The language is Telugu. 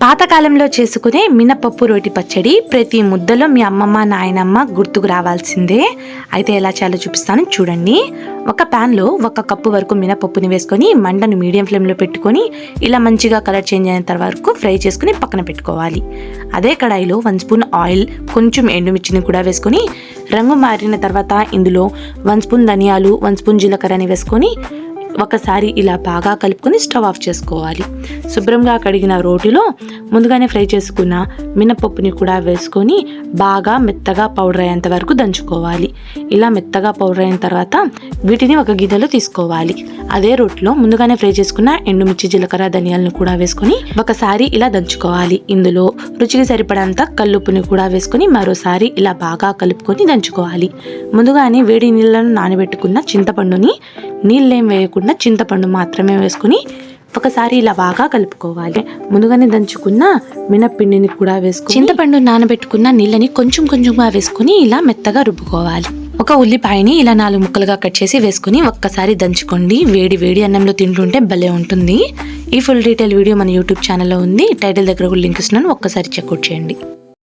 పాతకాలంలో చేసుకునే మినపప్పు రోటి పచ్చడి ప్రతి ముద్దలో మీ అమ్మమ్మ నాయనమ్మ గుర్తుకు రావాల్సిందే. అయితే ఎలా చేయాలో చూపిస్తాను చూడండి. ఒక ప్యాన్లో 1 కప్పు వరకు మినపప్పుని వేసుకొని మంటను మీడియం ఫ్లేమ్లో పెట్టుకొని ఇలా మంచిగా కలర్ చేంజ్ అయినంత వరకు ఫ్రై చేసుకుని పక్కన పెట్టుకోవాలి. అదే కడాయిలో 1 స్పూన్ ఆయిల్, కొంచెం ఎండుమిర్చిని కూడా వేసుకొని రంగు మారిన తర్వాత ఇందులో 1 స్పూన్ ధనియాలు, 1 స్పూన్ జీలకర్రని వేసుకొని ఒకసారి ఇలా బాగా కలుపుకొని స్టవ్ ఆఫ్ చేసుకోవాలి. శుభ్రంగా కడిగిన రోటిలో ముందుగానే ఫ్రై చేసుకున్న మినపప్పుని కూడా వేసుకొని బాగా మెత్తగా పౌడర్ అయ్యేంత వరకు దంచుకోవాలి. ఇలా మెత్తగా పౌడర్ అయిన తర్వాత వీటిని ఒక గిన్నెలో తీసుకోవాలి. అదే రోటిలో ముందుగానే ఫ్రై చేసుకున్న ఎండుమిర్చి, జీలకర్ర, ధనియాలను కూడా వేసుకొని ఒకసారి ఇలా దంచుకోవాలి. ఇందులో రుచికి సరిపడంత కల్లుప్పుని కూడా వేసుకొని మరోసారి ఇలా బాగా కలుపుకొని దంచుకోవాలి. ముందుగానే వేడి నీళ్ళను నానబెట్టుకున్న చింతపండుని నీళ్ళేం వేయకుండా చింతపండు మాత్రమే వేసుకుని ఒకసారి ఇలా బాగా కలుపుకోవాలి. ముందుగానే దంచుకున్న మినప్పిండిని కూడా వేసుకుని చింతపండు నానబెట్టుకున్న నీళ్ళని కొంచెం కొంచెంగా వేసుకుని ఇలా మెత్తగా రుబ్బుకోవాలి. ఒక ఉల్లిపాయని ఇలా 4 ముక్కలుగా కట్ చేసి వేసుకుని ఒక్కసారి దంచుకోండి. వేడి వేడి అన్నంలో తింటుంటే భలే ఉంటుంది. ఈ ఫుల్ డీటెయిల్ వీడియో మన యూట్యూబ్ ఛానల్లో ఉంది. టైటిల్ దగ్గర లింక్ ఇస్తున్నాను, ఒక్కసారి చెక్అవుట్ చేయండి.